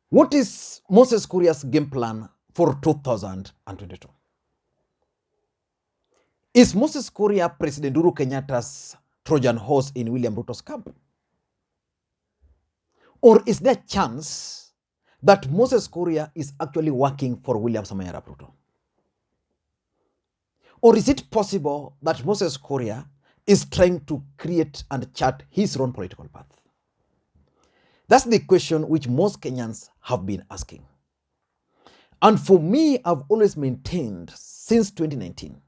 What is Moses Kuria's game plan for 2022? Is Moses Kuria President Uhuru Kenyatta's Trojan horse in William Ruto's camp? Or is there a chance that Moses Kuria is actually working for William Samoei Arap Ruto? Or is it possible that Moses Kuria is trying to create and chart his own political path? That's the question which most Kenyans have been asking. And for me, I've always maintained since 2019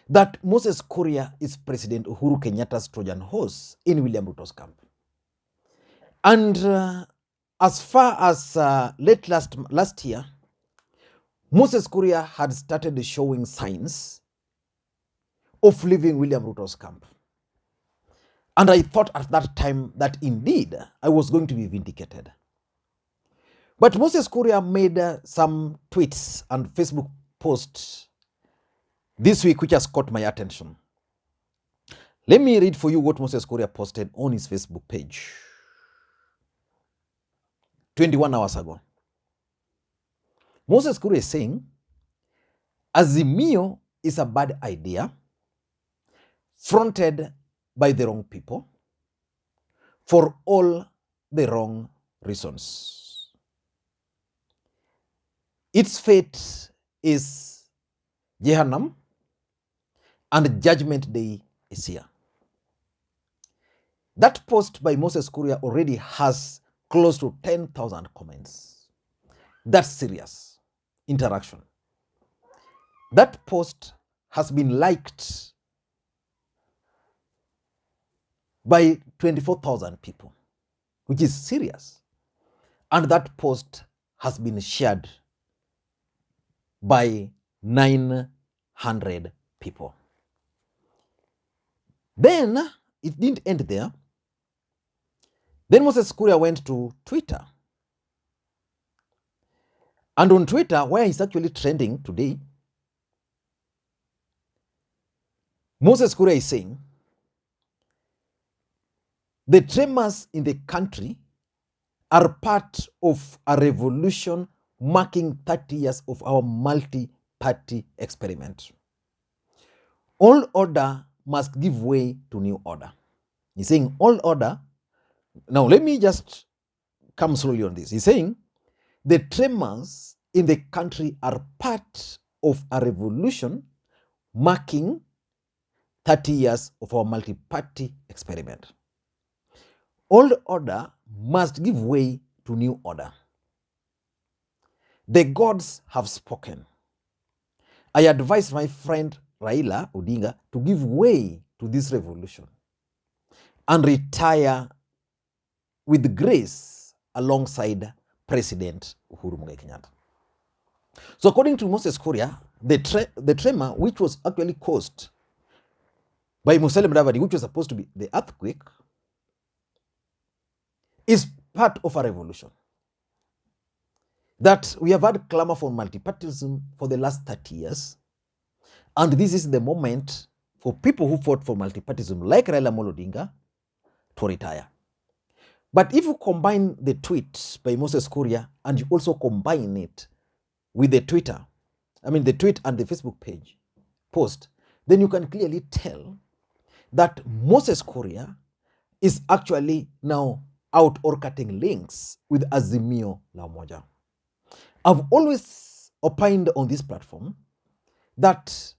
that Moses Kuria is President Uhuru Kenyatta's Trojan horse in William Ruto's camp. And as far as late last year, Moses Kuria had started showing signs of leaving William Ruto's camp. And I thought at that time that indeed I was going to be vindicated. But Moses Kuria made some tweets and Facebook posts this week which has caught my attention. Let me read for you what Moses Kuria posted on his Facebook page 21 hours ago. Moses Kuria is saying, Azimio is a bad idea fronted by the wrong people for all the wrong reasons. Its fate is Jehannam and Judgment Day is here. That post by Moses Kuria already has close to 10,000 comments. That's serious interaction. That post has been liked by 24,000 people, which is serious. And that post has been shared by 900 people. Then it didn't end there. Then Moses Kuria went to Twitter. And on Twitter, where he's actually trending today, Moses Kuria is saying, the tremors in the country are part of a revolution marking 30 years of our multi-party experiment. All order must give way to new order. He's saying all order. Now, let me just come slowly on this. He's saying the tremors in the country are part of a revolution marking 30 years of our multi-party experiment. Old order must give way to new order. The gods have spoken. I advise my friend Raila Odinga to give way to this revolution and retire with grace alongside President Uhuru Kenyatta. So according to Moses Kuria, the tremor which was actually caused by Musalia Mudavadi, which was supposed to be the earthquake, is part of a revolution. That we have had clamor for multipartyism for the last 30 years. And this is the moment for people who fought for multipartyism, like Raila Odinga, to retire. But if you combine the tweet by Moses Kuria and you also combine it with the tweet and the Facebook page post, then you can clearly tell that Moses Kuria is actually now out or cutting links with Azimio la Umoja. I've always opined on this platform that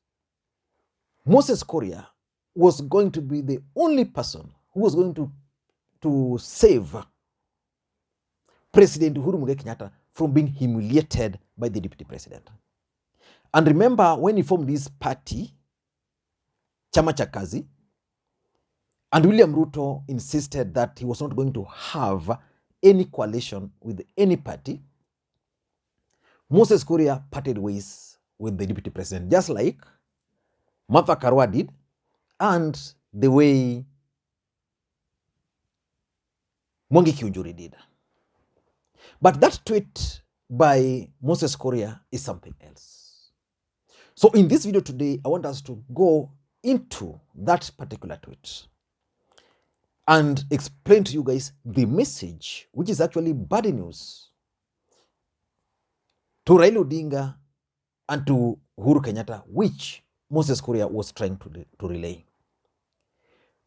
Moses Kuria was going to be the only person who was going to save President Uhuru Kenyatta from being humiliated by the deputy president. And remember, when he formed this party, Chama cha Kazi, and William Ruto insisted that he was not going to have any coalition with any party, Moses Kuria parted ways with the deputy president, just like Martha Karua did, and the way Mwangi Kiunjuri did. But that tweet by Moses Kuria is something else. So in this video today, I want us to go into that particular tweet and explain to you guys the message, which is actually bad news to Raila Odinga and to Uhuru Kenyatta, which Moses Kuria was trying to relay.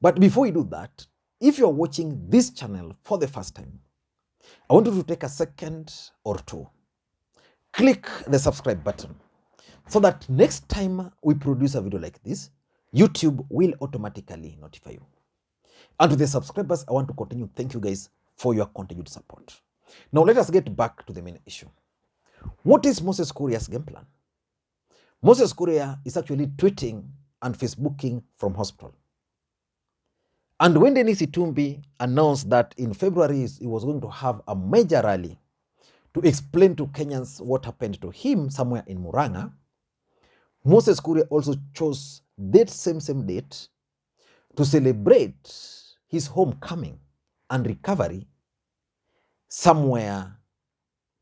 But before we do that, if you're watching this channel for the first time, I want you to take a second or two, click the subscribe button, so that next time we produce a video like this, YouTube will automatically notify you. And to the subscribers, I want to continue. Thank you guys for your continued support. Now let us get back to the main issue. What is Moses Kuria's game plan? Moses Kuria is actually tweeting and Facebooking from hospital. And when Denis Itumbi announced that in February he was going to have a major rally to explain to Kenyans what happened to him somewhere in Murang'a, Moses Kuria also chose that same date to celebrate his homecoming and recovery somewhere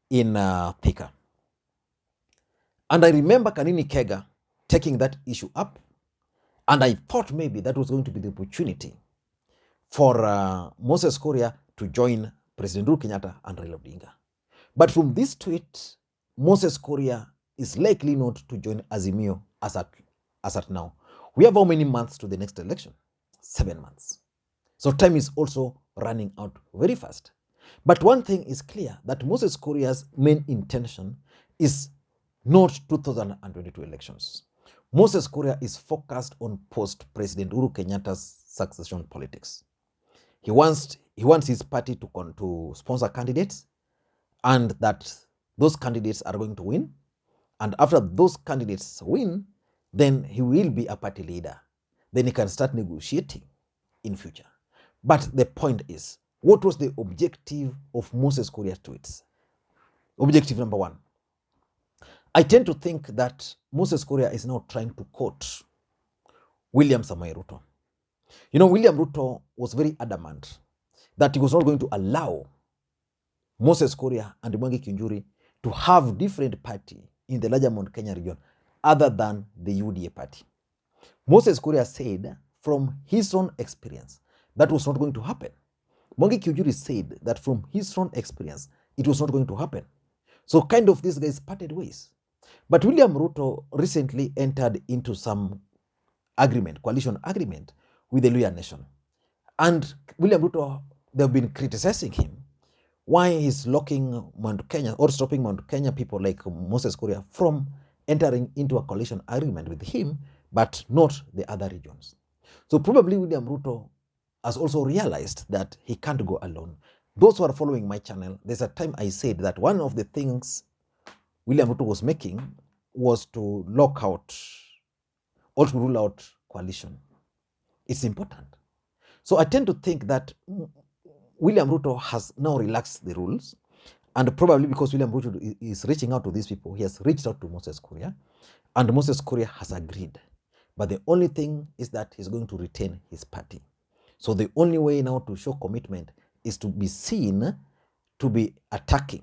in Thika. And I remember Kanini Kega taking that issue up, and I thought maybe that was going to be the opportunity for Moses Kuria to join President Uhuru Kenyatta and Raila Odinga. But from this tweet, Moses Kuria is likely not to join Azimio as at now. We have how many months to the next election? 7 months. So time is also running out very fast. But one thing is clear, that Moses Kuria's main intention is not 2022 elections. Moses Kuria is focused on post-President Uhuru Kenyatta's succession politics. He wants his party to sponsor candidates, and that those candidates are going to win. And after those candidates win, then he will be a party leader. Then he can start negotiating in future. But the point is, what was the objective of Moses Kuria's tweets? Objective number one. I tend to think that Moses Kuria is now trying to quote William Samoei Ruto. You know, William Ruto was very adamant that he was not going to allow Moses Kuria and Mwangi Kiunjuri to have different party in the larger Mount Kenya region other than the UDA party. Moses Kuria said from his own experience that was not going to happen. Mwangi Kiunjuri said that from his own experience it was not going to happen. So kind of these guys parted ways. But William Ruto recently entered into some agreement, coalition agreement with the Luhya Nation. And William Ruto, they've been criticizing him why he's locking Mount Kenya or stopping Mount Kenya people like Moses Kuria from entering into a coalition agreement with him, but not the other regions. So probably William Ruto has also realized that he can't go alone. Those who are following my channel, there's a time I said that one of the things William Ruto was making was to lock out or to rule out coalition. It's important. So I tend to think that William Ruto has now relaxed the rules, and probably because William Ruto is reaching out to these people, he has reached out to Moses Kuria, and Moses Kuria has agreed. But the only thing is that he's going to retain his party. So the only way now to show commitment is to be seen to be attacking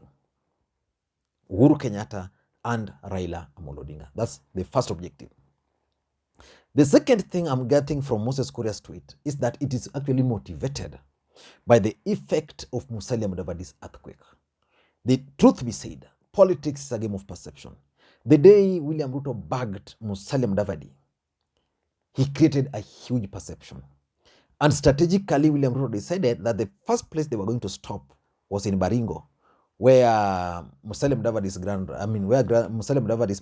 Uhuru Kenyatta and Raila Amolo Odinga. That's the first objective. The second thing I'm getting from Moses Kuria's tweet is that it is actually motivated by the effect of Musalia Mudavadi's earthquake. The truth be said, politics is a game of perception. The day William Ruto bagged Musalia Mudavadi, he created a huge perception. And strategically, William Ruto decided that the first place they were going to stop was in Baringo, where Musalia Mudavadi's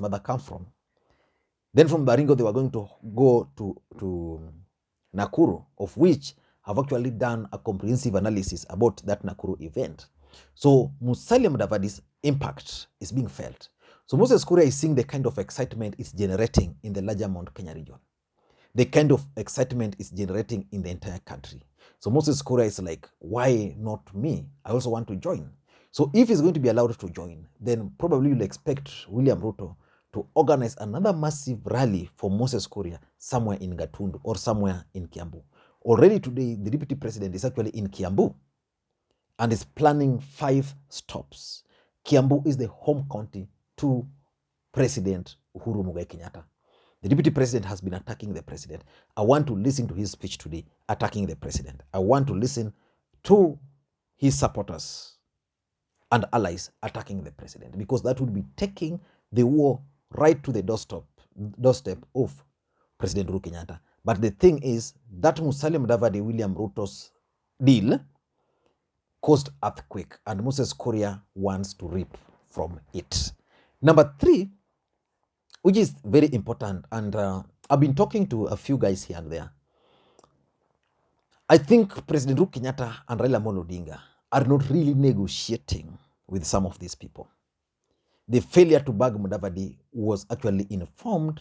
mother comes from. Then from Baringo, they were going to go to Nakuru, of which have actually done a comprehensive analysis about that Nakuru event. So Musalia Mudavadi's impact is being felt. So Moses Kuria is seeing the kind of excitement it's generating in the larger Mount Kenya region. The kind of excitement it's generating in the entire country. So Moses Kuria is like, why not me? I also want to join. So if he's going to be allowed to join, then probably you'll expect William Ruto to organize another massive rally for Moses Kuria somewhere in Gatundu or somewhere in Kiambu. Already today, the deputy president is actually in Kiambu and is planning 5 stops. Kiambu is the home county to President Uhuru Mugai Kenyatta. The deputy president has been attacking the president. I want to listen to his speech today, attacking the president. I want to listen to his supporters and allies attacking the president, because that would be taking the war right to the doorstep of President Uhuru Kenyatta. But the thing is that Musalia Mudavadi William Ruto's deal caused earthquake, and Moses Kuria wants to reap from it. Number 3, which is very important, and I've been talking to a few guys here and there. I think President Uhuru Kenyatta and Raila Amolo Odinga are not really negotiating with some of these people. The failure to bag Mudavadi was actually informed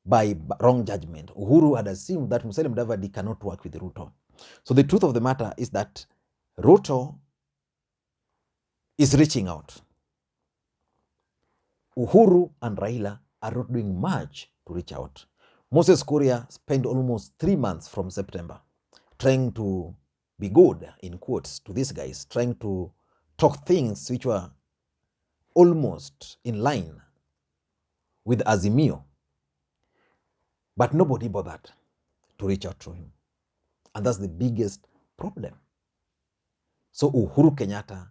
by wrong judgment. Uhuru had assumed that Musalia Mudavadi cannot work with Ruto. So the truth of the matter is that Ruto is reaching out. Uhuru and Raila are not doing much to reach out. Moses Kuria spent almost 3 months from September trying to be good, in quotes, to these guys, trying to talk things which were almost in line with Azimio. But nobody bothered to reach out to him. And that's the biggest problem. So Uhuru Kenyatta,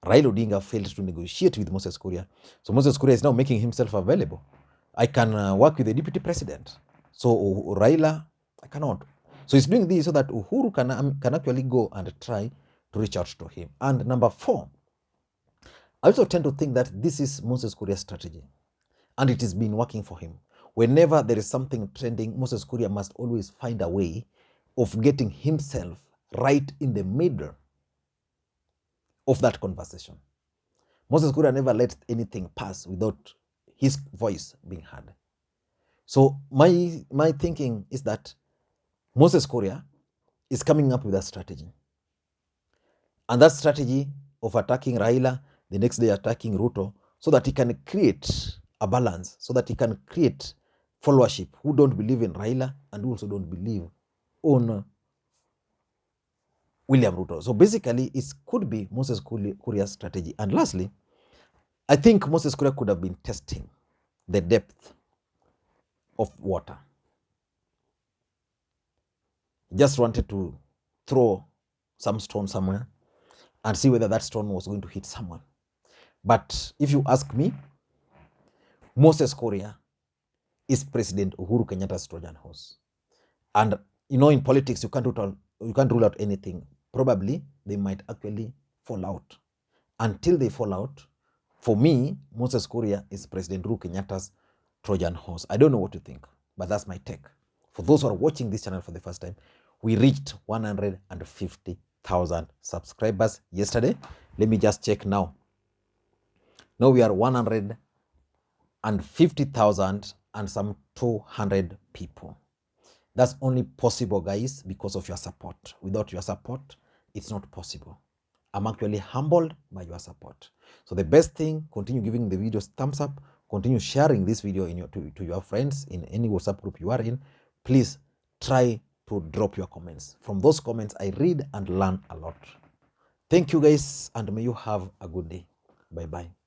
Raila Odinga failed to negotiate with Moses Kuria. So Moses Kuria is now making himself available. I can work with the deputy president. So Raila, I cannot. So he's doing this so that Uhuru can actually go and try to reach out to him. And number 4, I also tend to think that this is Moses Kuria's strategy. And it has been working for him. Whenever there is something trending, Moses Kuria must always find a way of getting himself right in the middle of that conversation. Moses Kuria never let anything pass without his voice being heard. So my thinking is that Moses Kuria is coming up with a strategy. And that strategy of attacking Raila, the next day attacking Ruto, so that he can create a balance, so that he can create followership who don't believe in Raila and who also don't believe on William Ruto. So basically, it could be Moses Kuria's strategy. And lastly, I think Moses Kuria could have been testing the depth of water. Just wanted to throw some stone somewhere and see whether that stone was going to hit someone. But if you ask me, Moses Kuria is President Uhuru Kenyatta's Trojan horse. And in politics, you can't rule out anything. Probably they might actually fall out. Until they fall out, for me, Moses Kuria is President Uhuru Kenyatta's Trojan horse. I don't know what you think, but that's my take. For those who are watching this channel for the first time, we reached 150,000 subscribers yesterday. Let me just check now. Now we are 150,000 and some 200 people. That's only possible, guys, because of your support. Without your support, it's not possible. I'm actually humbled by your support. So the best thing, continue giving the videos thumbs up, continue sharing this video to your friends in any WhatsApp group you are in. Please try to drop your comments. From those comments, I read and learn a lot. Thank you, guys, and may you have a good day. Bye-bye.